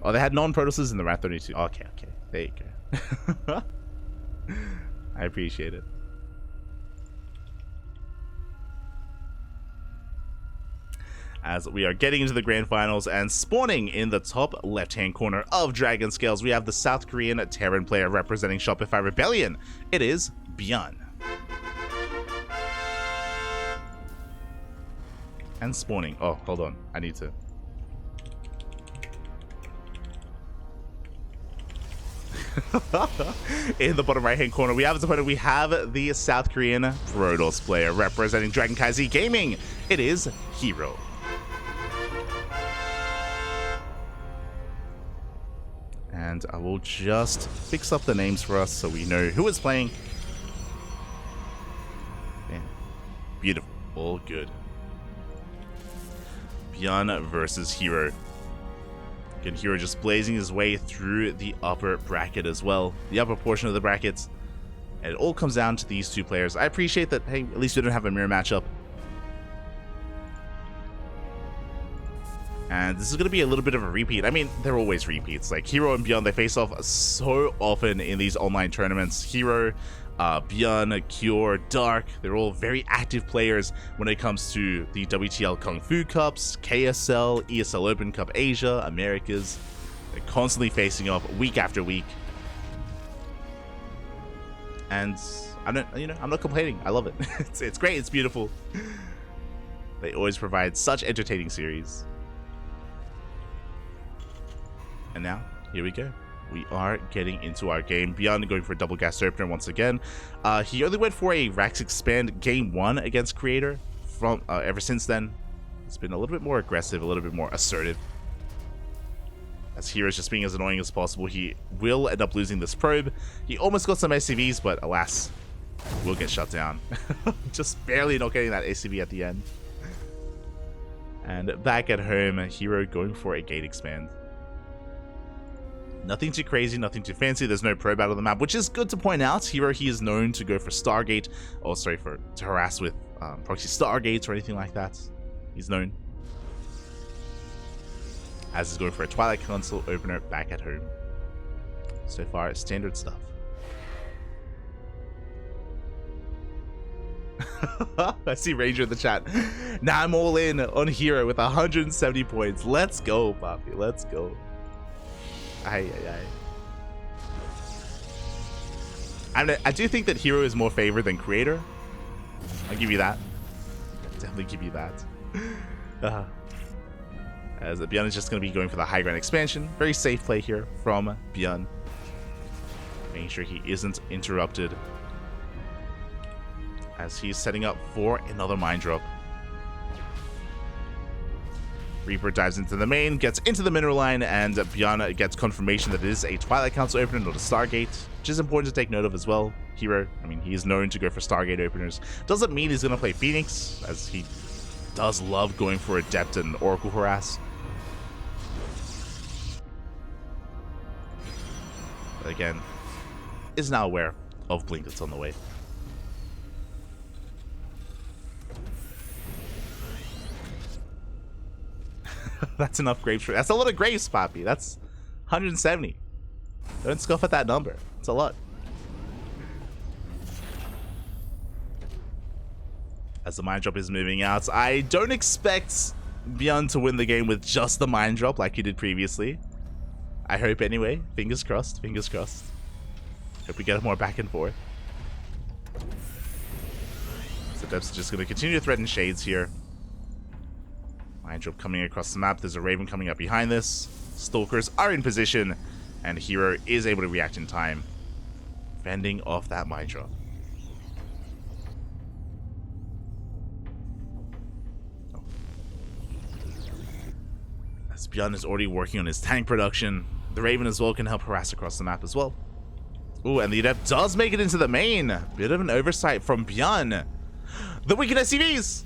Oh, they had non-Protossers in the round 32. Okay, okay. There you go. I appreciate it. As we are getting into the grand finals and spawning in the top left-hand corner of Dragon Scales, we have the South Korean Terran player representing Shopify Rebellion. It is ByuN. And spawning. Oh, hold on. I need to. In the bottom right-hand corner, we have as opponent, we have the South Korean Protoss player representing CranKy Gaming. It is herO. And I will just fix up the names for us so we know who is playing. Yeah. Beautiful. All good. ByuN versus herO. Again, herO just blazing his way through the upper bracket as well. The upper portion of the brackets. And it all comes down to these two players. I appreciate that, hey, at least we don't have a mirror matchup. And this is going to be a little bit of a repeat. I mean, they're always repeats. Like, herO and ByuN, they face off so often in these online tournaments. herO, ByuN, Cure, Dark, they're all very active players when it comes to the WTL Kung Fu Cups, KSL, ESL Open Cup Asia, Americas. They're constantly facing off week after week. And I'm not complaining. I love it. It's great. It's beautiful. They always provide such entertaining series. And now, here we go. We are getting into our game. ByuN going for a double gas opener once again. He only went for a Rax Expand game 1 against Creator. From ever since then, it's been a little bit more aggressive, a little bit more assertive. As herO's just being as annoying as possible. He will end up losing this probe. He almost got some ACVs, but alas, will get shut down. Just barely not getting that ACV at the end. And back at home, herO going for a gate expand. Nothing too crazy, nothing too fancy. There's no probe out of the map, which is good to point out. herO, he is known to go for Stargate, or sorry, to harass with proxy Stargates or anything like that. He's known. As he's going for a Twilight Console opener back at home. So far, standard stuff. I see Ranger in the chat. Now I'm all in on herO with 170 points. Let's go, Papi. Let's go. I do think that herO is more favored than Creator. I'll give you that. Definitely give you that. As ByuN is just going to be going for the high ground expansion. Very safe play here from ByuN. Making sure he isn't interrupted. As he's setting up for another mine drop. Reaper dives into the main, gets into the mineral line, and ByuN gets confirmation that it is a Twilight Council opener, not a Stargate, which is important to take note of as well. herO, I mean, he is known to go for Stargate openers. Doesn't mean he's going to play Phoenix, as he does love going for Adept and Oracle Harass. But again, is now aware of Blink that's on the way. That's enough grapes for. That's a lot of grapes, Papi. That's 170. Don't scoff at that number. It's a lot. As the mine drop is moving out, I don't expect ByuN to win the game with just the mine drop like he did previously. I hope anyway. Fingers crossed. Fingers crossed. Hope we get more back and forth. So Dep's just going to continue to threaten Shades here. Mine drop coming across the map. There's a Raven coming up behind this. Stalkers are in position, and herO is able to react in time, fending off that mine drop. Oh. As ByuN is already working on his tank production, the Raven as well can help harass across the map as well. Ooh, and the Adept does make it into the main. Bit of an oversight from ByuN. The wicked SCVs!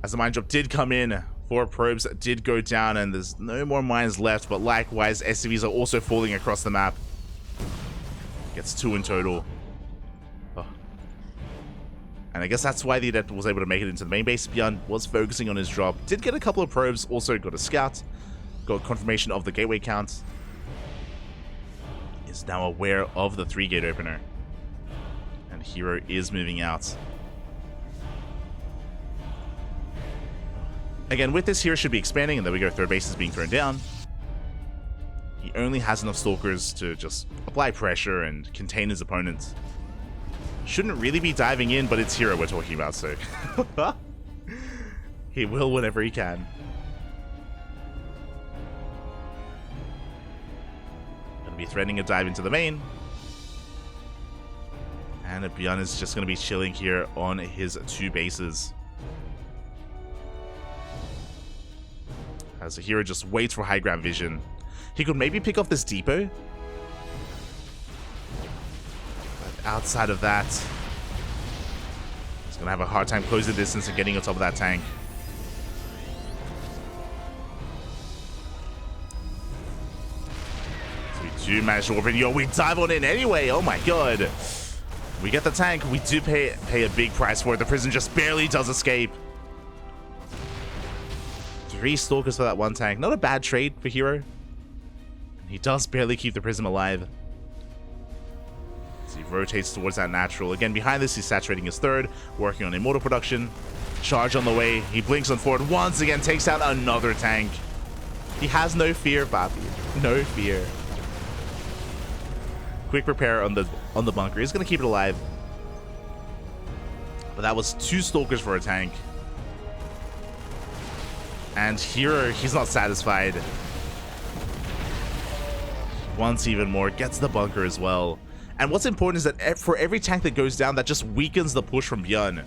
As the mine drop did come in, 4 probes did go down, and there's no more mines left, but likewise, SCVs are also falling across the map. Gets 2 in total. Oh. And I guess that's why the Adept was able to make it into the main base. ByuN was focusing on his drop. Did get a couple of probes, also got a scout. Got confirmation of the gateway count. is now aware of the 3-gate opener. And herO is moving out. Again, with this, herO should be expanding, and there we go, third base is being thrown down. He only has enough Stalkers to just apply pressure and contain his opponents. Shouldn't really be diving in, but it's herO we're talking about, so... he will whenever he can. Gonna be threatening a dive into the main. And ByuN is just gonna be chilling here on his 2 bases. As herO just waits for high ground vision. He could maybe pick off this depot. But outside of that, he's gonna have a hard time closing the distance and getting on top of that tank. So we do manage to warp in. Yo, we dive on in anyway. Oh my god. We get the tank. We do pay a big price for it. The Prism just barely does escape. 3 Stalkers for that 1 tank. Not a bad trade for herO. He does barely keep the Prism alive. So he rotates towards that natural. Again, behind this, he's saturating his 3rd, working on Immortal production. Charge on the way. He blinks on forward. Once again, takes out another tank. He has no fear, Bobby. No fear. Quick repair on the bunker. He's going to keep it alive. But that was 2 Stalkers for a tank. And herO, he's not satisfied. Wants even more, gets the bunker as well. And what's important is that for every tank that goes down, that just weakens the push from ByuN.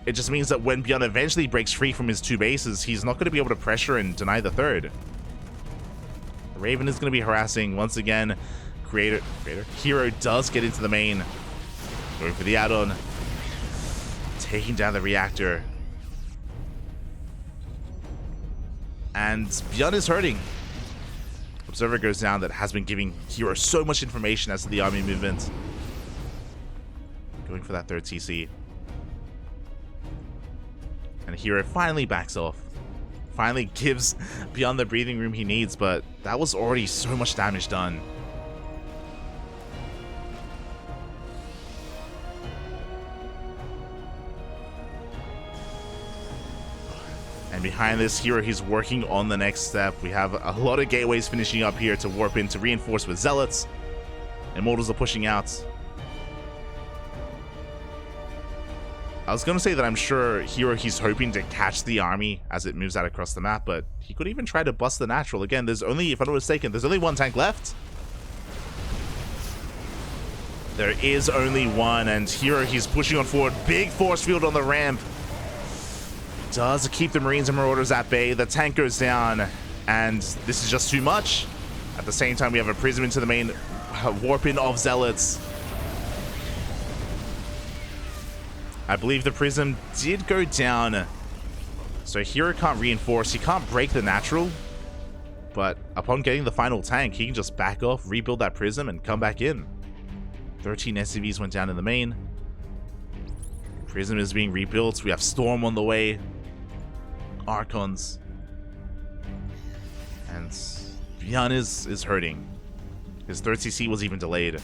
It just means that when ByuN eventually breaks free from his 2 bases, he's not going to be able to pressure and deny the 3rd. Raven is going to be harassing once again. Creator. herO does get into the main. Going for the add-on. Taking down the reactor. And ByuN is hurting. Observer goes down that has been giving herO so much information as to the army movement. Going for that 3rd TC. And herO finally backs off. Finally gives ByuN the breathing room he needs, but that was already so much damage done. And behind this, herO, he's working on the next step. We have a lot of gateways finishing up here to warp in to reinforce with Zealots. Immortals are pushing out. I was going to say that I'm sure herO, he's hoping to catch the army as it moves out across the map, but he could even try to bust the natural. Again, there's only, if I'm not mistaken, there's only 1 tank left. There is only 1, and herO, he's pushing on forward. Big force field on the ramp. Does keep the Marines and Marauders at bay. The tank goes down, and this is just too much. At the same time, we have a Prism into the main, warp-in of Zealots. I believe the Prism did go down, so herO can't reinforce. He can't break the natural, but upon getting the final tank, he can just back off, rebuild that Prism, and come back in. 13 SCVs went down in the main. Prism is being rebuilt. We have Storm on the way. Archons. And ByuN is hurting. His 3rd CC was even delayed.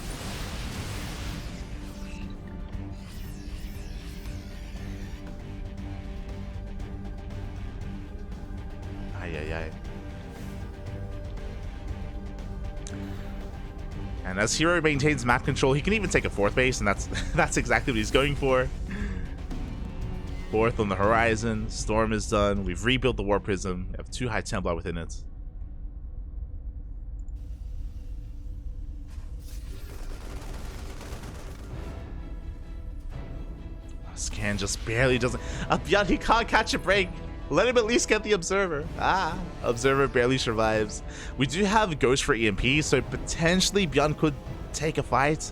Ay. And as herO maintains map control, he can even take a 4th base, and that's exactly what he's going for. 4th on the horizon. Storm is done. We've rebuilt the War Prism. We have 2 High Templar within it. Scan just barely doesn't. ByuN, he can't catch a break. Let him at least get the Observer. Observer barely survives. We do have Ghost for EMP, so potentially ByuN could take a fight.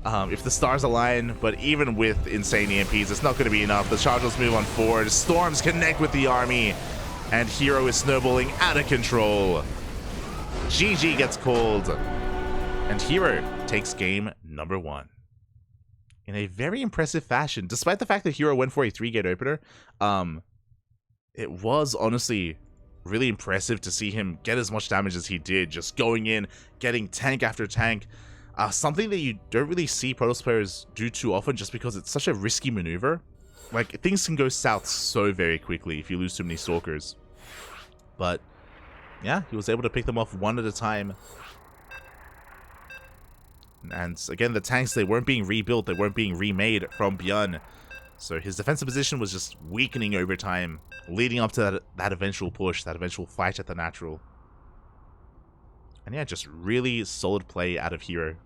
If the stars align, but even with insane EMPs, it's not going to be enough. The Chargers move on forward. Storms connect with the army, and herO is snowballing out of control. GG gets called, and herO takes game number 1 in a very impressive fashion. Despite the fact that herO went for a 3-gate opener, it was honestly really impressive to see him get as much damage as he did, just going in, getting tank after tank. Something that you don't really see Protoss players do too often just because it's such a risky maneuver. Like, things can go south so very quickly if you lose too many Stalkers. But, yeah, he was able to pick them off one at a time. And again, the tanks, they weren't being rebuilt, they weren't being remade from ByuN. So his defensive position was just weakening over time, leading up to that eventual push, that eventual fight at the natural. And yeah, just really solid play out of herO.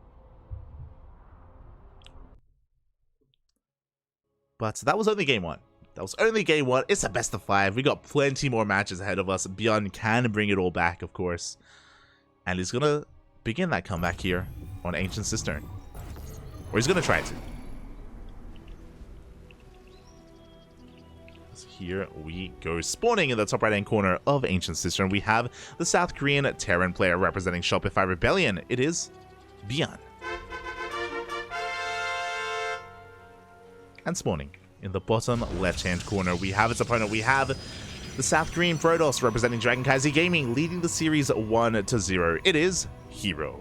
But that was only game one. That was only game one. It's a best of 5. We got plenty more matches ahead of us. ByuN can bring it all back, of course. And he's going to begin that comeback here on Ancient Cistern. Or he's going to try to. Here we go. Spawning in the top right-hand corner of Ancient Cistern, we have the South Korean Terran player representing Shopify Rebellion. It is ByuN. And spawning in the bottom left-hand corner, we have its opponent. We have the South Korean Protoss representing DragonKy Gaming, leading the series 1-0. It is herO.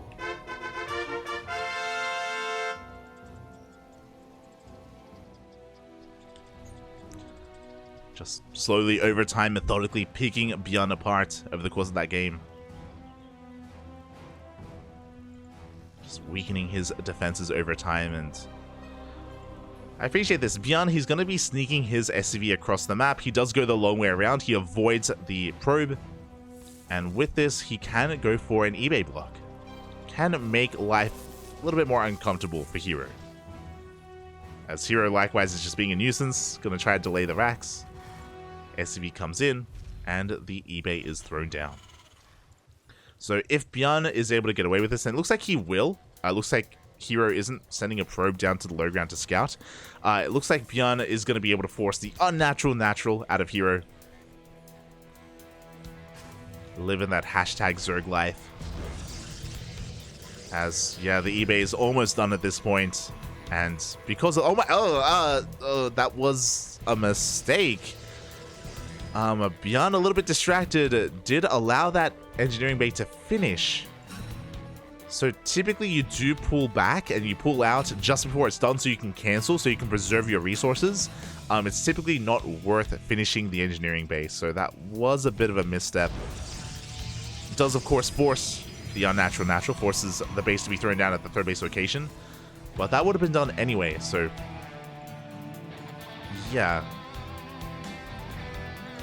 Just slowly over time, methodically picking ByuN apart over the course of that game. Just weakening his defenses over time, and I appreciate this. ByuN, he's going to be sneaking his SCV across the map. He does go the long way around. He avoids the probe, and with this, he can go for an eBay block. Can make life a little bit more uncomfortable for herO. As herO likewise is just being a nuisance, going to try to delay the racks. SCV comes in, and the eBay is thrown down. So if ByuN is able to get away with this, and it looks like he will. It looks like herO isn't sending a probe down to the low ground to scout. It looks like ByuN is going to be able to force the unnatural natural out of herO. Living that hashtag Zerg life. As, yeah, the eBay is almost done at this point. And because of, that was a mistake. ByuN, a little bit distracted, did allow that engineering bay to finish. So typically you do pull back and you pull out just before it's done so you can cancel, so you can preserve your resources. It's typically not worth finishing the engineering base, so that was a bit of a misstep. It does, of course, force the unnatural natural, forces the base to be thrown down at the third base location, but that would have been done anyway, so yeah.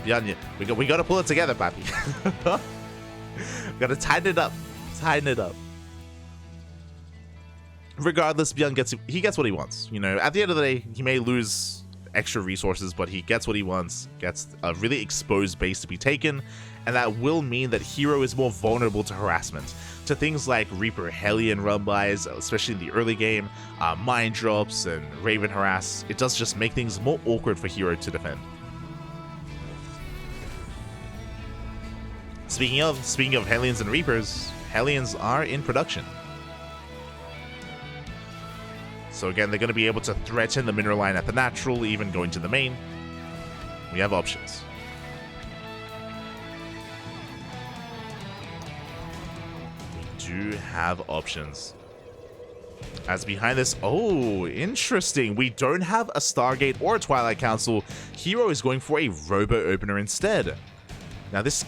ByuN, we got to pull it together, papi. We got to tighten it up. Tighten it up. Regardless, ByuN gets what he wants. You know, at the end of the day, he may lose extra resources, but he gets what he wants. Gets a really exposed base to be taken, and that will mean that herO is more vulnerable to harassment, to things like Reaper Hellion run-bys, especially in the early game, mine drops, and Raven harass. It does just make things more awkward for herO to defend. Speaking of Hellions and Reapers, Hellions are in production. So again, they're going to be able to threaten the mineral line at the natural, even going to the main. We have options. We do have options. As behind this, oh, interesting. We don't have a Stargate or a Twilight Council. herO is going for a Robo Opener instead. Now this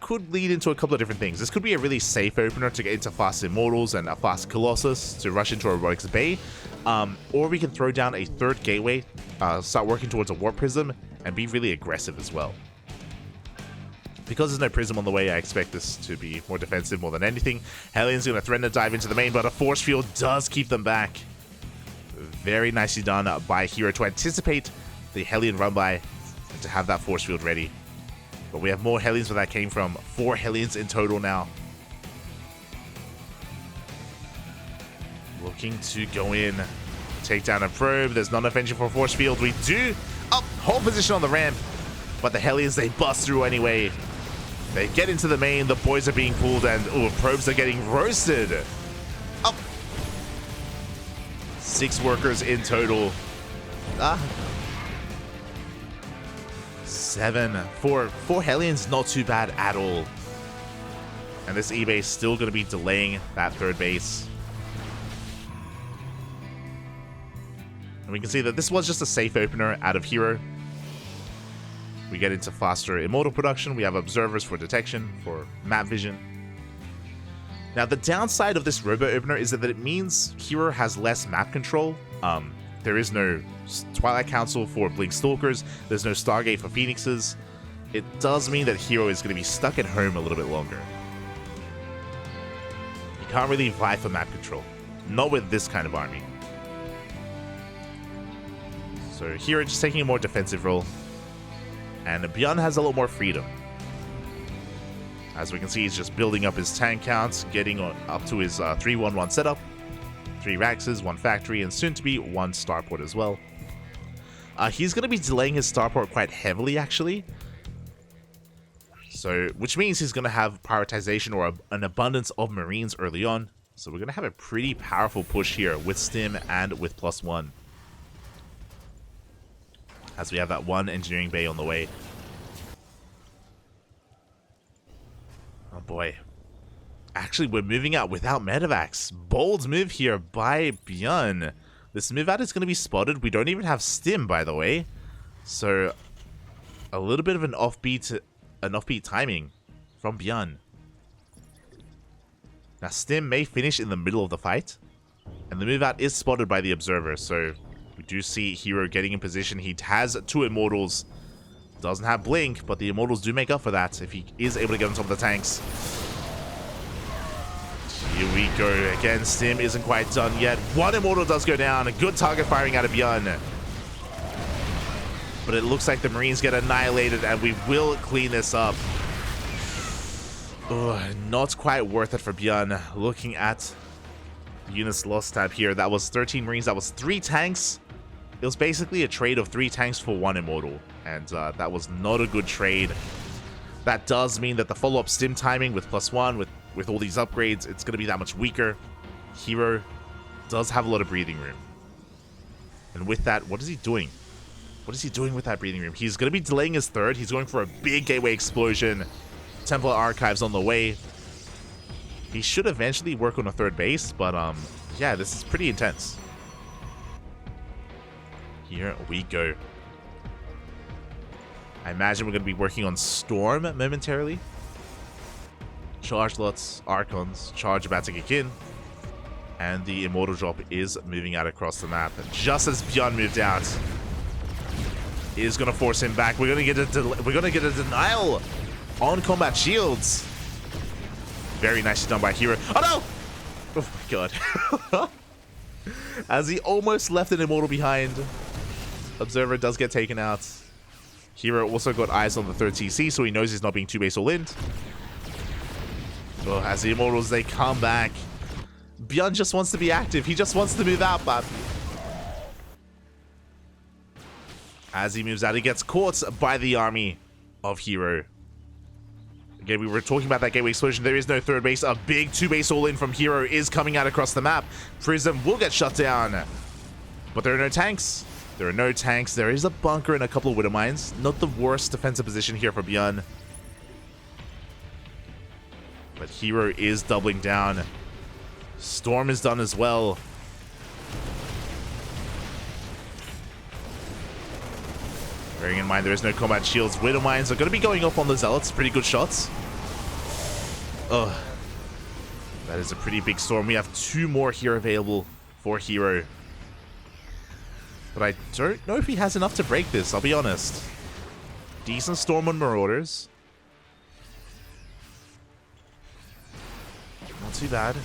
could lead into a couple of different things. This could be a really safe opener to get into fast Immortals and a fast Colossus to rush into a Robotics Bay. Or we can throw down a third gateway, start working towards a Warp Prism, and be really aggressive as well. Because there's no Prism on the way, I expect this to be more defensive more than anything. Hellion's going to threaten to dive into the main, but a Force Field does keep them back. Very nicely done by herO to anticipate the Hellion run-by and to have that Force Field ready. But we have more Hellions where that came from. 4 Hellions in total now. Looking to go in. Take down a probe. There's not enough engine for a force field. We do. Up. Hold position on the ramp. But the Hellions, they bust through anyway. They get into the main. The boys are being pulled. And probes are getting roasted. Up. 6 workers in total. 7 for Hellions, not too bad at all. And this E-base still going to be delaying that third base. And we can see that this was just a safe opener out of herO. We get into faster Immortal production. We have observers for detection, for map vision. Now, the downside of this Robo opener is that it means herO has less map control. There is no Twilight Council for Blink Stalkers. There's no Stargate for Phoenixes. It does mean that herO is going to be stuck at home a little bit longer. You can't really vie for map control. Not with this kind of army. So herO just taking a more defensive role. And ByuN has a lot more freedom. As we can see, he's just building up his tank counts, getting up to his 3-1-1 setup. 3 Raxes, 1 Factory, and soon to be 1 Starport as well. He's going to be delaying his Starport quite heavily, actually. So, which means he's going to have prioritization or an abundance of Marines early on. So we're going to have a pretty powerful push here with Stim and with +1. As we have that 1 engineering bay on the way. Oh boy. Actually, we're moving out without medevacs. Bold move here by ByuN. This move out is going to be spotted. We don't even have Stim, by the way. So, a little bit of an offbeat timing from ByuN. Now, Stim may finish in the middle of the fight. And the move out is spotted by the observer. So, we do see herO getting in position. He has 2 Immortals. Doesn't have Blink, but the Immortals do make up for that if he is able to get on top of the tanks. Here we go. Again, Stim isn't quite done yet. 1 Immortal does go down. A good target firing out of ByuN. But it looks like the Marines get annihilated, and we will clean this up. Not quite worth it for ByuN. Looking at units lost tab here, that was 13 Marines. That was 3 tanks. It was basically a trade of 3 tanks for 1 Immortal. And that was not a good trade. That does mean that the follow-up Stim timing with +1, with all these upgrades, it's going to be that much weaker. herO does have a lot of breathing room. And with that, what is he doing? What is he doing with that breathing room? He's going to be delaying his third. He's going for a big gateway explosion. Templar Archives on the way. He should eventually work on a third base, but yeah, this is pretty intense. Here we go. I imagine we're going to be working on Storm momentarily. Charge lots, Archons, Charge about to kick in. And the Immortal drop is moving out across the map. And just as ByuN moved out, is going to force him back. We're going to get a denial on combat shields. Very nicely done by herO. Oh no! Oh my god. As he almost left an Immortal behind. Observer does get taken out. herO also got eyes on the 3rd TC, so he knows he's not being 2-base all-in. Oh, as the Immortals, they come back. ByuN just wants to be active. He just wants to move out, but as he moves out, he gets caught by the army of herO. Again, we were talking about that gateway explosion. There is no 3rd base. A big 2-base all-in from herO is coming out across the map. Prism will get shut down. But there are no tanks. There are no tanks. There is a bunker and a couple of Widow Mines. Not the worst defensive position here for ByuN. But herO is doubling down. Storm is done as well. Bearing in mind there is no combat shields. Widow Mines are going to be going up on the Zealots. Pretty good shots. Oh, that is a pretty big storm. We have 2 more here available for herO. But I don't know if he has enough to break this, I'll be honest. Decent storm on Marauders. Not too bad.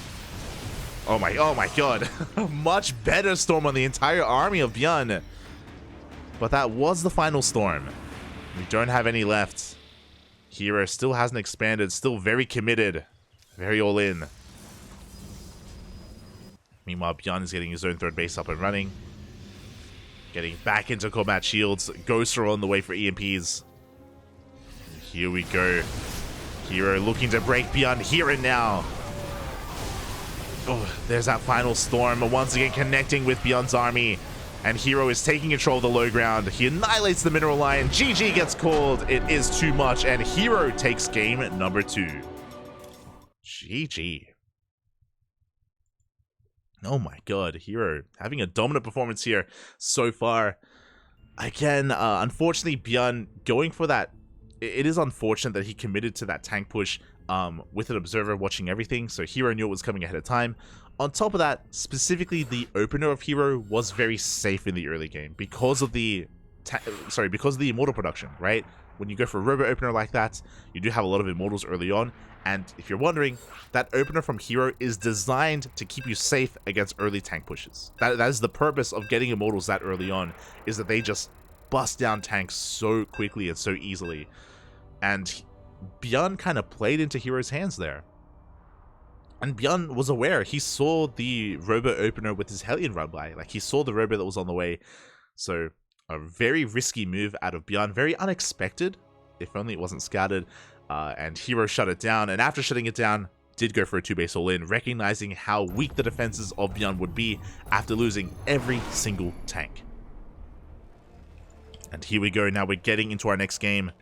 Oh my god. Much better storm on the entire army of ByuN. But that was the final storm. We don't have any left. herO still hasn't expanded, still very committed. Very all in. Meanwhile, ByuN is getting his own 3rd base up and running. Getting back into combat shields. Ghosts are on the way for EMPs. Here we go. herO looking to break ByuN here and now. Oh, there's that final storm. Once again connecting with ByuN's army. And herO is taking control of the low ground. He annihilates the mineral line. GG gets called. It is too much. And herO takes game number 2. GG. Oh my god, herO having a dominant performance here so far. Again, unfortunately, ByuN going for that. It is unfortunate that he committed to that tank push with an observer watching everything, so herO knew it was coming ahead of time. On top of that, specifically the opener of herO was very safe in the early game because of the immortal production, right? When you go for a robo opener like that, you do have a lot of immortals early on, and if you're wondering, that opener from herO is designed to keep you safe against early tank pushes. That is the purpose of getting immortals that early on, is that they just bust down tanks so quickly and so easily. And ByuN kind of played into herO's hands there. And ByuN was aware. He saw the robo opener with his Hellion run by. Like, he saw the robo that was on the way. So, a very risky move out of ByuN. Very unexpected. If only it wasn't scouted. And herO shut it down. And after shutting it down, did go for a 2-base all-in, recognizing how weak the defenses of ByuN would be after losing every single tank. And here we go. Now we're getting into our next game.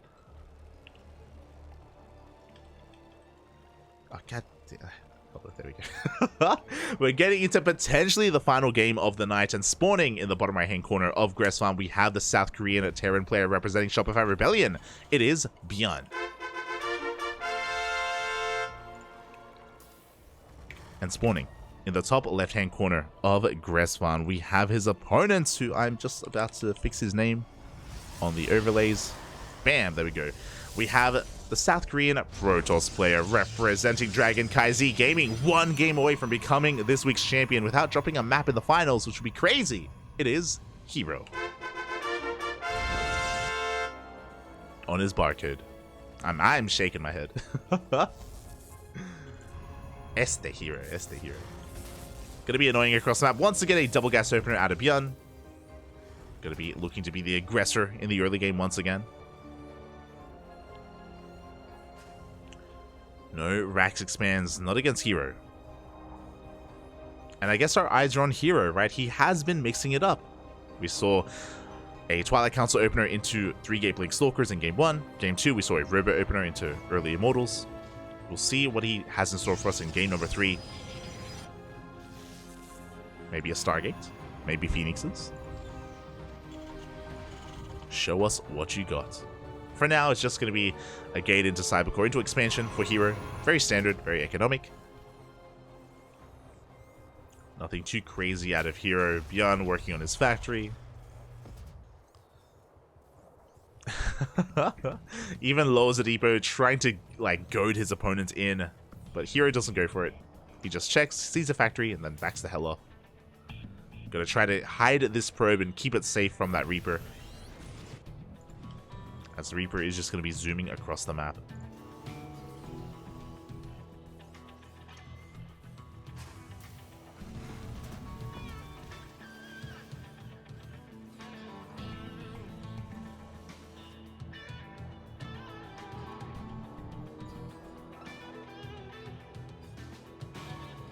Oh, God. Oh, there we go. We're getting into potentially the final game of the night, and spawning in the bottom right hand corner of Gress Farm, we have the South Korean Terran player representing Shopify Rebellion. It is ByuN. And spawning in the top left hand corner of Gress Farm, we have his opponents, who I'm just about to fix his name on the overlays. Bam, there we go. We have the South Korean Protoss player representing CranKy Z Gaming, one game away from becoming this week's champion without dropping a map in the finals, which would be crazy. It is herO. On his barcode. I'm shaking my head. Este herO. Gonna be annoying across the map. Once again, a double gas opener out of ByuN. Gonna be looking to be the aggressor in the early game once again. No, Rax expands, not against herO. And I guess our eyes are on herO, right? He has been mixing it up. We saw a Twilight Council opener into 3-gate Blink Stalkers in Game 1. Game 2, we saw a Robo opener into early Immortals. We'll see what he has in store for us in game number 3. Maybe a Stargate. Maybe Phoenixes. Show us what you got. For now, it's just going to be a gate into Cybercore, into expansion for herO. Very standard, very economic. Nothing too crazy out of herO. ByuN working on his factory. Even lowers the depot, trying to like goad his opponent in. But herO doesn't go for it. He just checks, sees the factory, and then backs the hell off. Gonna try to hide this probe and keep it safe from that Reaper, as the Reaper is just going to be zooming across the map.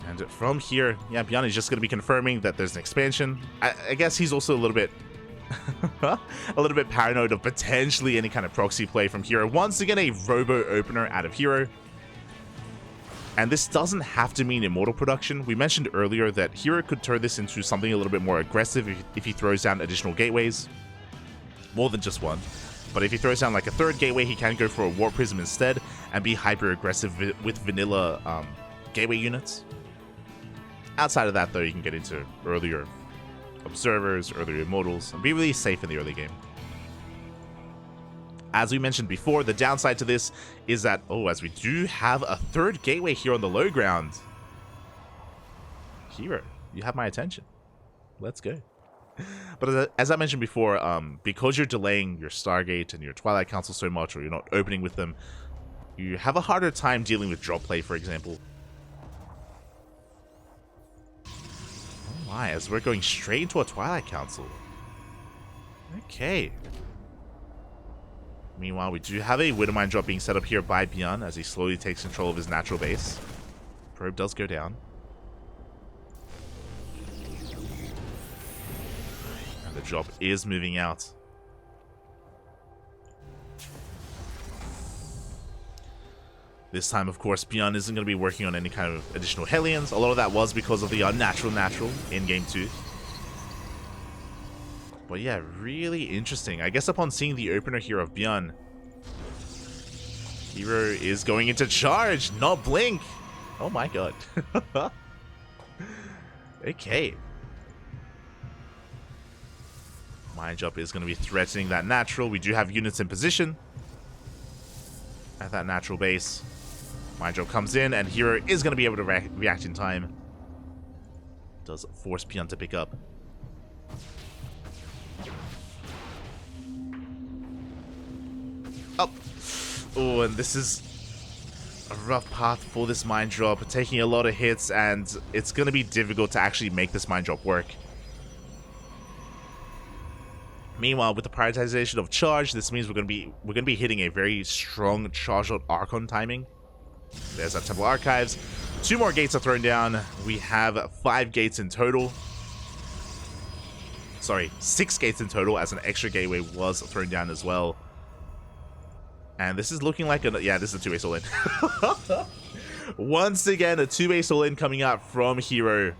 And from here, yeah, ByuN is just going to be confirming that there's an expansion. I guess he's also a little bit paranoid of potentially any kind of proxy play from herO. Once again, a robo opener out of herO. And this doesn't have to mean immortal production. We mentioned earlier that herO could turn this into something a little bit more aggressive if he throws down additional gateways. More than just one. But if he throws down like a third gateway, he can go for a Warp Prism instead and be hyper aggressive with vanilla gateway units. Outside of that, though, you can get into earlier observers, earlier immortals, and be really safe in the early game. As we mentioned before, the downside to this is that, as we do have a third gateway here on the low ground. herO, you have my attention. Let's go. But as I mentioned before, because you're delaying your Stargate and your Twilight Council so much, or you're not opening with them, you have a harder time dealing with drop play, for example. As we're going straight into a Twilight Council. Okay. Meanwhile, we do have a Widowmine drop being set up here by ByuN as he slowly takes control of his natural base. Probe does go down. The drop is moving out. This time, of course, ByuN isn't going to be working on any kind of additional Hellions. A lot of that was because of the unnatural in Game 2. But yeah, really interesting. I guess upon seeing the opener here of ByuN, herO is going into charge, not blink. Oh my god. Okay. Mind Jump is going to be threatening that natural. We do have units in position at that natural base. Mind Jump comes in, and herO is going to be able to react in time. Does force ByuN to pick up. Up. Oh, and this is a rough path for this Mind Drop, taking a lot of hits, and it's going to be difficult to actually make this Mind Drop work. Meanwhile, with the prioritization of charge, this means we're going to be hitting a very strong charge out Archon timing. There's our Temple Archives. 2 more gates are thrown down. We have 5 gates in total. Sorry, 6 gates in total, as an extra gateway was thrown down as well. And this is looking like a... yeah, this is a 2-base all-in. Once again, a 2-base all-in coming out from herO.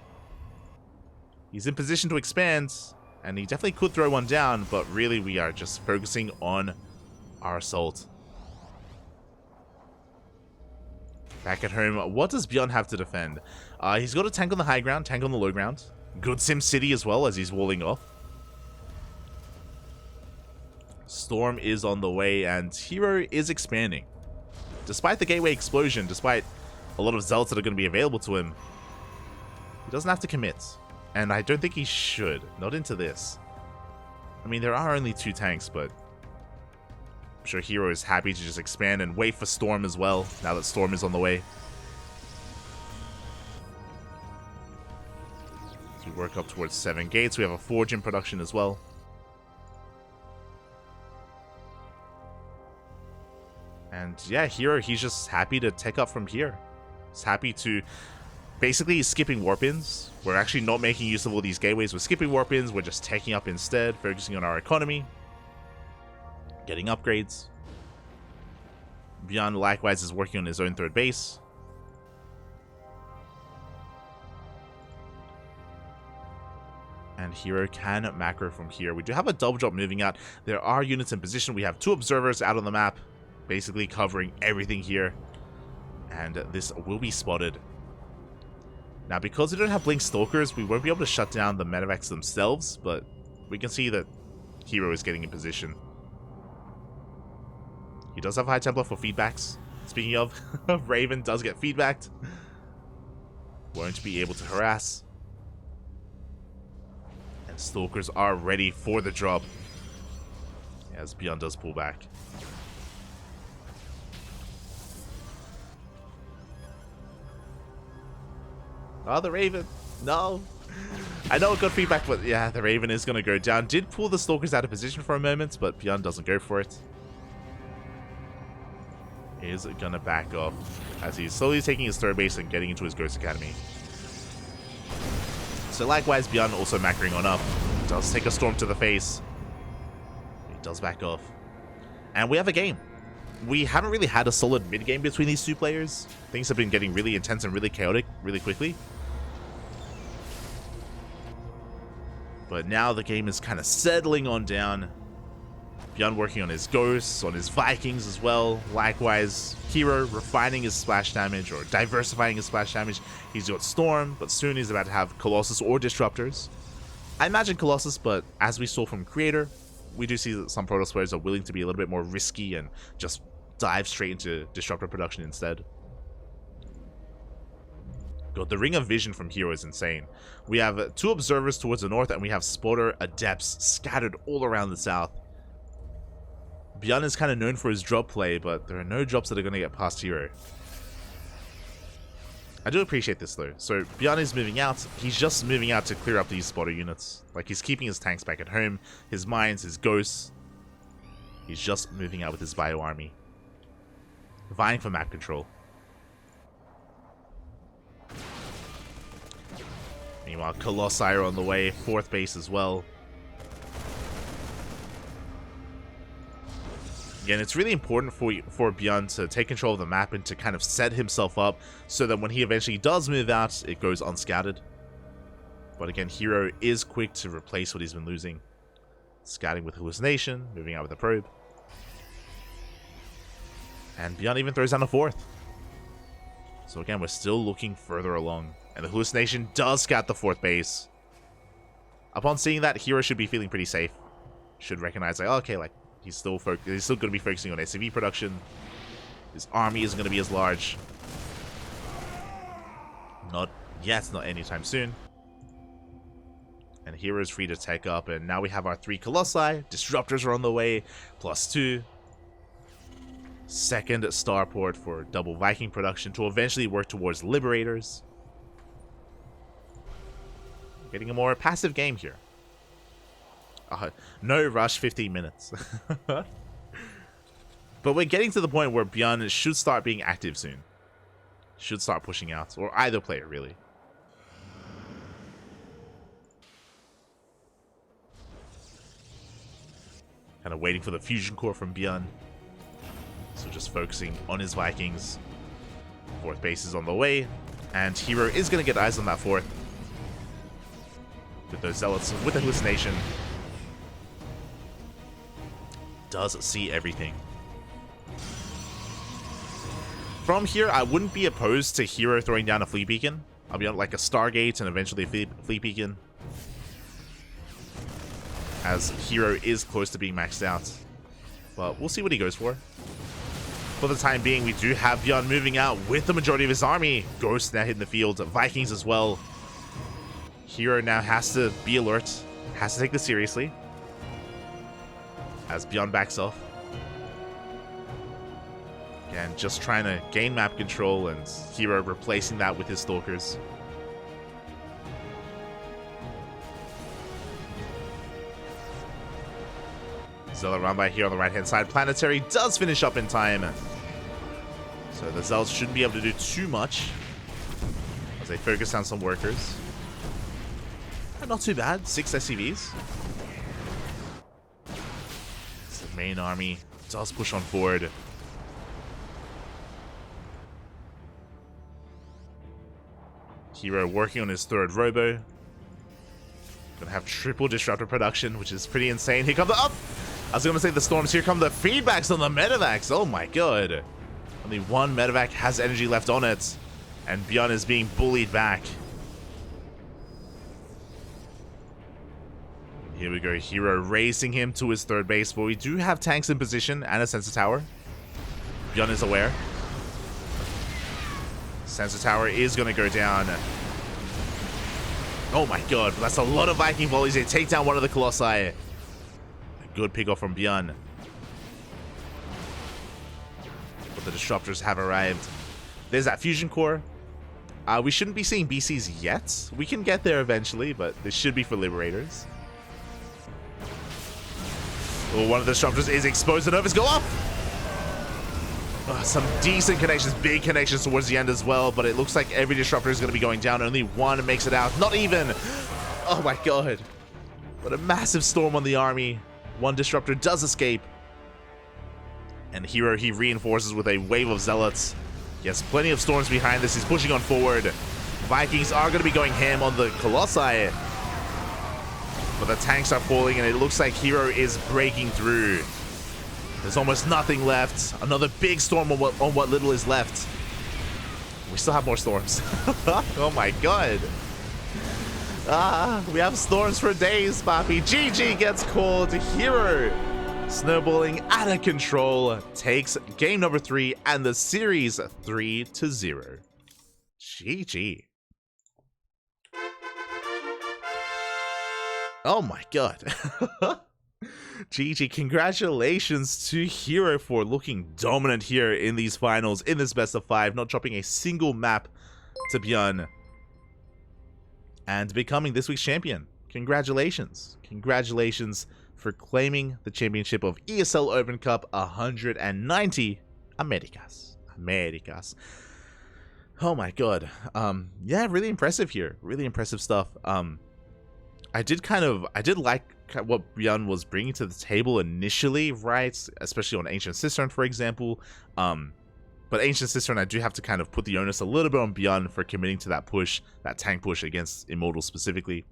He's in position to expand, and he definitely could throw one down, but really we are just focusing on our assault. Back at home, what does ByuN have to defend? He's got a tank on the high ground, tank on the low ground. Good Sim City as well, as he's walling off. Storm is on the way, and herO is expanding. Despite the gateway explosion, despite a lot of Zealots that are going to be available to him, he doesn't have to commit. And I don't think he should. Not into this. I mean, there are only 2 tanks, but I'm sure herO is happy to just expand and wait for Storm as well, now that Storm is on the way. As we work up towards 7 gates, we have a Forge in production as well. And yeah, herO, he's just happy to take up from here. He's happy to... basically, he's skipping warp-ins. We're actually not making use of all these gateways. We're skipping warp-ins. We're just taking up instead, focusing on our economy. Getting upgrades. ByuN, likewise, is working on his own 3rd base. And herO can macro from here. We do have a double drop moving out. There are units in position. We have 2 observers out on the map, basically covering everything here. And this will be spotted. Now, because we don't have Blink Stalkers, we won't be able to shut down the medevacs themselves, but we can see that herO is getting in position. He does have High Templar for feedbacks. Speaking of, Raven does get feedbacked. Won't be able to harass. And Stalkers are ready for the drop, as ByuN does pull back. Oh, the Raven. No. I know it got feedback, but yeah, the Raven is going to go down. Did pull the Stalkers out of position for a moment, but ByuN doesn't go for it. Is going to back off as he's slowly taking his 3rd base and getting into his Ghost Academy. So likewise, ByuN also macroing on up. Does take a Storm to the face. He does back off. And we have a game. We haven't really had a solid mid-game between these 2 players. Things have been getting really intense and really chaotic really quickly. But now the game is kind of settling on down. ByuN working on his Ghosts, on his Vikings as well. Likewise, herO refining his splash damage or diversifying his splash damage. He's got Storm, but soon he's about to have Colossus or Disruptors. I imagine Colossus, but as we saw from Creator, we do see that some Protoss players are willing to be a little bit more risky and just dive straight into Disruptor production instead. God, the Ring of Vision from herO is insane. We have 2 observers towards the north, and we have Spotter Adepts scattered all around the south. ByuN is kind of known for his drop play, but there are no drops that are going to get past herO. I do appreciate this though. So ByuN is moving out. He's just moving out to clear up these spotter units. Like, he's keeping his tanks back at home, his mines, his ghosts. He's just moving out with his bio army, vying for map control. Meanwhile, Colossi are on the way, 4th base as well. Again, it's really important for ByuN to take control of the map and to kind of set himself up so that when he eventually does move out, it goes unscattered. But again, herO is quick to replace what he's been losing. Scouting with Hallucination, moving out with the Probe. And ByuN even throws down a 4th. So again, we're still looking further along. And the Hallucination does scout the 4th base. Upon seeing that, herO should be feeling pretty safe. Should recognize, like, okay, like, he's still going to be focusing on SCV production. His army isn't going to be as large. Not yet, not anytime soon. And herO's free to tech up, and now we have our 3 Colossi. Disruptors are on the way, +2. Second starport for double Viking production to eventually work towards Liberators. Getting a more passive game here. No rush, 15 minutes. But we're getting to the point where ByuN should start being active soon. Should start pushing out, or either player, really. Kind of waiting for the fusion core from ByuN. So just focusing on his Vikings. 4th base is on the way, and herO is going to get eyes on that 4th. With those Zealots, with the Hallucination. Does see everything. From here, I wouldn't be opposed to herO throwing down a Fleet Beacon. I'll be on like a Stargate and eventually a Fleet Beacon. As herO is close to being maxed out. But we'll see what he goes for. For the time being, we do have ByuN moving out with the majority of his army. Ghosts now hitting the field, Vikings as well. herO now has to be alert, has to take this seriously. As ByuN backs off. Again, just trying to gain map control, and herO replacing that with his Stalkers. Zealot run by here on the right-hand side. Planetary does finish up in time. So the Zealots shouldn't be able to do too much as they focus on some workers. Not too bad. 6 SCVs. The main army does push on forward. herO working on his 3rd Robo. Gonna have triple disruptor production, which is pretty insane. Here come the I was gonna say the storms. Here come the feedbacks on the medevacs. Oh my god. Only 1 medevac has energy left on it, and ByuN is being bullied back. Here we go, herO racing him to his 3rd base, but we do have tanks in position and a sensor tower. ByuN is aware. Sensor tower is going to go down. Oh my god, that's a lot of Viking volleys. They take down one of the Colossi. A good pick-off from ByuN. But the Disruptors have arrived. There's that Fusion Core. We shouldn't be seeing BCs yet. We can get there eventually, but this should be for Liberators. Oh, one of the Disruptors is exposed. The Novas go up! Some decent connections, big connections towards the end as well, but it looks like every Disruptor is going to be going down. Only 1 makes it out. Not even! Oh my god. What a massive storm on the army. 1 Disruptor does escape. And herO, he reinforces with a wave of Zealots. He has plenty of storms behind this. He's pushing on forward. Vikings are going to be going ham on the Colossi. But the tanks are falling, and it looks like herO is breaking through. There's almost nothing left. Another big storm on what little is left. We still have more storms. Oh my god. We have storms for days, Papi. GG gets called. herO, snowballing out of control, takes game number 3 and the series 3-0. GG. Oh my god. GG, congratulations to herO for looking dominant here in these finals, in this best of 5, not dropping a single map to ByuN, and becoming this week's champion. Congratulations. Congratulations for claiming the championship of ESL Open Cup 190 Americas. Oh my god. Yeah, really impressive here. Really impressive stuff. I did like what ByuN was bringing to the table initially, right? Especially on Ancient Cistern, for example. But Ancient Cistern, I do have to kind of put the onus a little bit on ByuN for committing to that push, that tank push against Immortal specifically.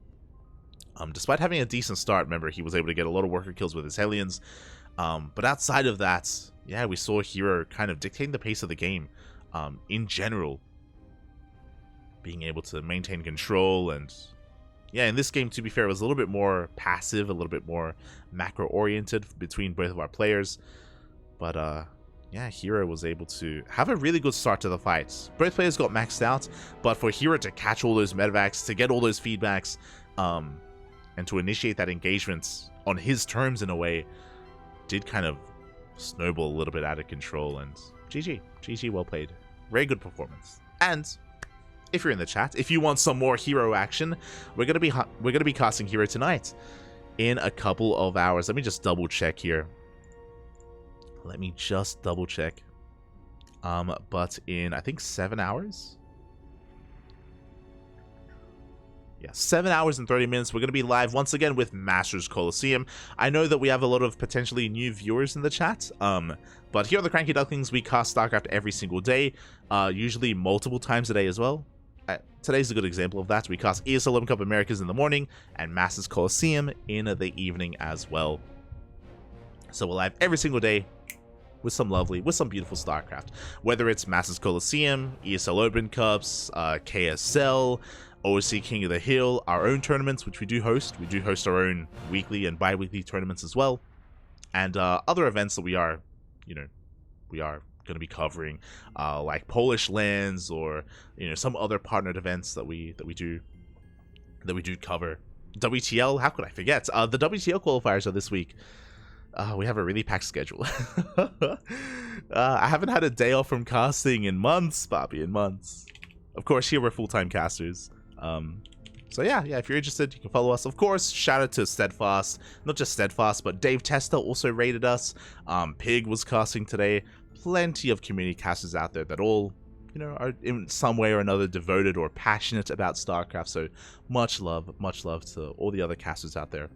Despite having a decent start, remember, he was able to get a lot of worker kills with his Hellions. But outside of that, yeah, we saw herO kind of dictating the pace of the game in general. Being able to maintain control, and yeah, in this game, to be fair, it was a little bit more passive, a little bit more macro-oriented between both of our players. But yeah, herO was able to have a really good start to the fights. Both players got maxed out, but for herO to catch all those medevacs, to get all those feedbacks, and to initiate that engagement on his terms in a way, did kind of snowball a little bit out of control. And GG, well played. Very good performance. And if you're in the chat, if you want some more herO action, we're gonna be casting herO tonight in a couple of hours. Let me just double check here. Let me just double check. But in, I think, 7 hours. Yeah, 7 hours and 30 minutes. We're going to be live once again with Masters Coliseum. I know that we have a lot of potentially new viewers in the chat. But here on the CranKy Ducklings, we cast StarCraft every single day, usually multiple times a day as well. Today's a good example of that. We cast ESL Open Cup Americas in the morning and Masters Coliseum in the evening as well. So we're live every single day with some beautiful StarCraft. Whether it's Masters Coliseum, ESL Open Cups, KSL, OC King of the Hill, our own tournaments, which we do host. We do host our own weekly and bi-weekly tournaments as well. And other events that we are going to be covering, like Polish lands, or some other partnered events that we do cover. WTL, how could I forget? The WTL qualifiers are this week. We have a really packed schedule. I haven't had a day off from casting in months, Bobby, in months. Of course, here we're full-time casters. So yeah, if you're interested, you can follow us. Of course, shout out to Steadfast, not just Steadfast, but Dave Testa also rated us. Pig was casting today. Plenty of community casters out there that all, are in some way or another devoted or passionate about StarCraft. So much love to all the other casters out there.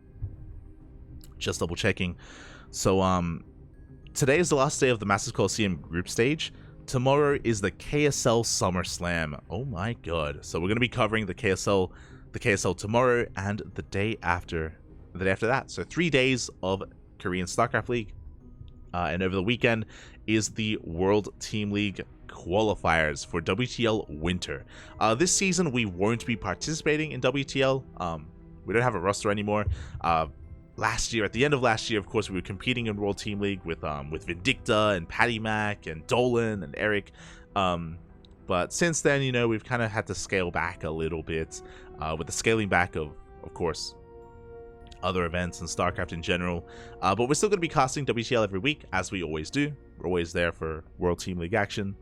Just double checking. So today is the last day of the Masters Coliseum group stage. Tomorrow is the KSL Summer Slam. Oh my god. So we're going to be covering the KSL tomorrow and the day after that. So 3 days of Korean StarCraft League. And over the weekend is the World Team League qualifiers for WTL Winter. This season we won't be participating in WTL. We don't have a roster anymore. Last year, at the end of last year, of course, we were competing in World Team League with Vindicta and Patty Mac and Dolan and Eric. But since then, we've kind of had to scale back a little bit with the scaling back of course, other events and StarCraft in general. But we're still going to be casting WTL every week, as we always do. We're always there for World Team League action.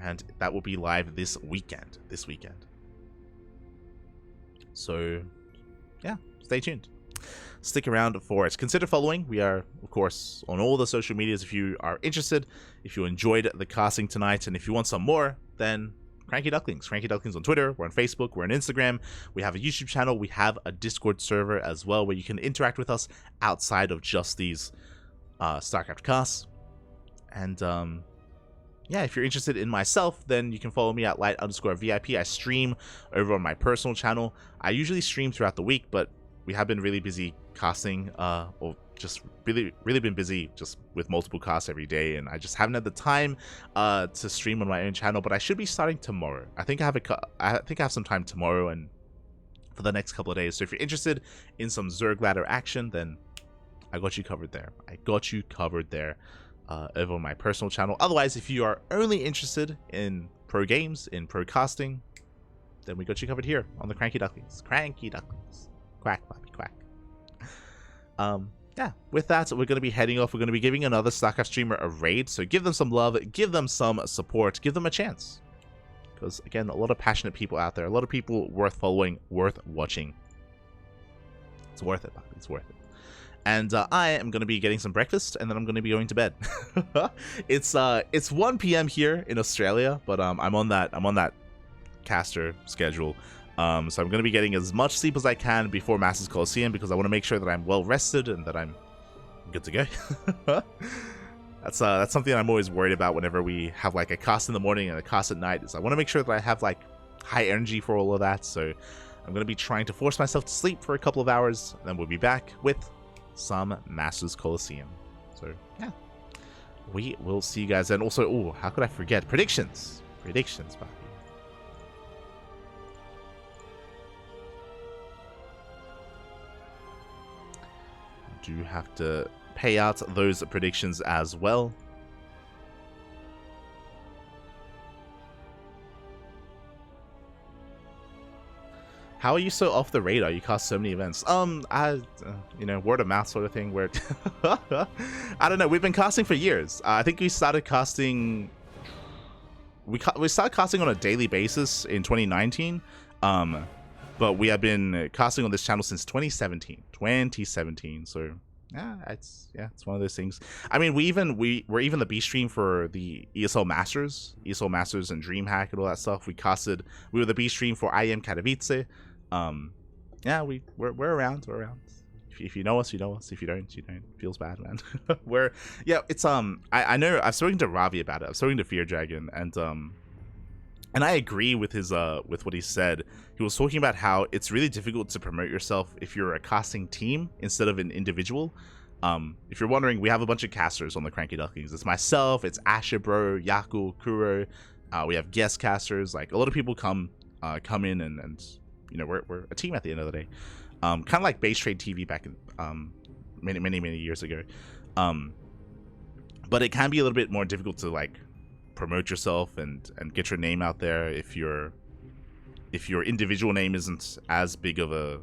And that will be live this weekend. So, yeah, stay tuned. Stick around for it. Consider following. We are, of course, on all the social medias if you are interested, if you enjoyed the casting tonight, and if you want some more, then CranKy Ducklings. CranKy Ducklings on Twitter, we're on Facebook, we're on Instagram, we have a YouTube channel, we have a Discord server as well where you can interact with us outside of just these StarCraft casts. And yeah, if you're interested in myself, then you can follow me at light_VIP. I stream over on my personal channel. I usually stream throughout the week, but we have been really busy casting, or just really been busy just with multiple casts every day, and I just haven't had the time to stream on my own channel. But I should be starting tomorrow. I think I have some time tomorrow and for the next couple of days. So if you're interested in some Zerg ladder action, then I got you covered there. Over on my personal channel. Otherwise, if you are only interested in pro games, in pro casting, then we got you covered here on the CranKy Ducklings. CranKy Ducklings. Quack, Bobby, quack. Yeah, with that, we're going to be heading off. We're going to be giving another StarCraft streamer a raid, so give them some love, give them some support, give them a chance. Because, again, a lot of passionate people out there, a lot of people worth following, worth watching. It's worth it, Bobby, it's worth it. And I am going to be getting some breakfast, and then I'm going to be going to bed. It's 1 p.m. here in Australia, but I'm on that caster schedule. So I'm going to be getting as much sleep as I can before Masters Coliseum because I want to make sure that I'm well rested and that I'm good to go. That's something I'm always worried about whenever we have like a cast in the morning and a cast at night. Is I want to make sure that I have like high energy for all of that. So I'm going to be trying to force myself to sleep for a couple of hours, and then we'll be back with some Masters Coliseum. So yeah, we will see you guys then. Also, oh, how could I forget predictions? Predictions, Bobby. Do have to pay out those predictions as well. How are you so off the radar? You cast so many events. You know, word of mouth sort of thing. Where I don't know. We've been casting for years. I think we started casting. We started casting on a daily basis in 2019. But we have been casting on this channel since 2017. 2017. So yeah, it's one of those things. I mean, we're even the B stream for the ESL Masters and DreamHack and all that stuff. We were the B stream for IM Katowice. Yeah, we're around. We're around. If you know us, you know us. If you don't, you don't. Feels bad, man. It's I know I've spoken to Ravi about it. I've spoken to Fear Dragon, and I agree with his with what he said. He was talking about how it's really difficult to promote yourself if you're a casting team instead of an individual. If you're wondering, we have a bunch of casters on the CranKy Ducklings. It's myself, it's Asher Bro, Yaku, Kuro. We have guest casters. Like a lot of people come in and you know, we're a team at the end of the day. Kind of like Base Trade TV back in many years ago. But it can be a little bit more difficult to like promote yourself and get your name out there if your individual name isn't as big of a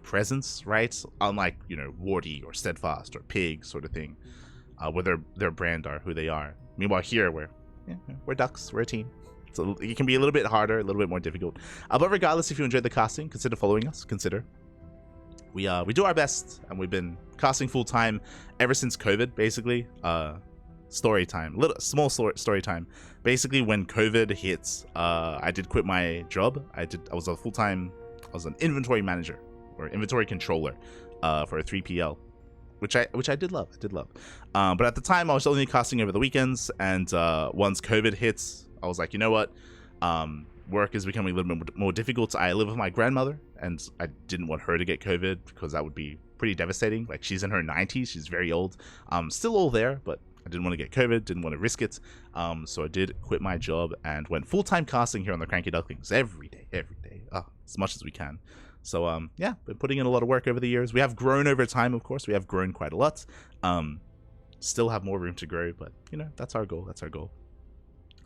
presence, right? Unlike, you know, Wardy or Steadfast or Pig sort of thing, where their brand are who they are. Meanwhile here we're Ducks, we're a team. So it can be a little bit harder, a little bit more difficult. But regardless, if you enjoyed the casting, consider following us. We do our best, and we've been casting full time ever since COVID, basically. Story time, small story time. Basically, when COVID hits, I did quit my job. I was an inventory manager or inventory controller for a 3PL, which I did love. But at the time, I was only casting over the weekends, and once COVID hits, I was like, you know what? Work is becoming a little bit more difficult. I live with my grandmother, and I didn't want her to get COVID because that would be pretty devastating. Like, she's in her 90s. She's very old. Still all there, but I didn't want to get COVID, didn't want to risk it. So I did quit my job and went full-time casting here on the CranKy Ducklings every day, as much as we can. So, yeah, been putting in a lot of work over the years. We have grown over time, of course. We have grown quite a lot. Still have more room to grow, but, you know, that's our goal.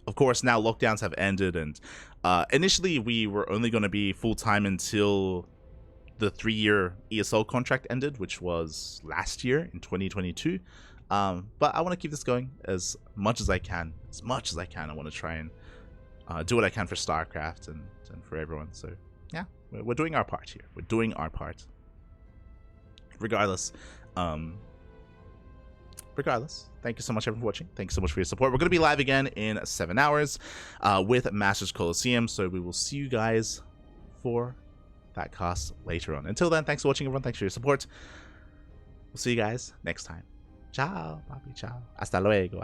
Of course, now lockdowns have ended, and initially we were only going to be full-time until the 3-year ESL contract ended, which was last year in 2022. But I want to keep this going as much as I can. I want to try and do what I can for StarCraft and for everyone. So, yeah, we're doing our part here. We're doing our part. Regardless, thank you so much everyone for watching. Thanks so much for your support. We're going to be live again in 7 hours with Masters Coliseum, so we will see you guys for that cast later on. Until then, thanks for watching everyone. Thanks for your support. We'll see you guys next time. Ciao, papi, ciao. Hasta luego.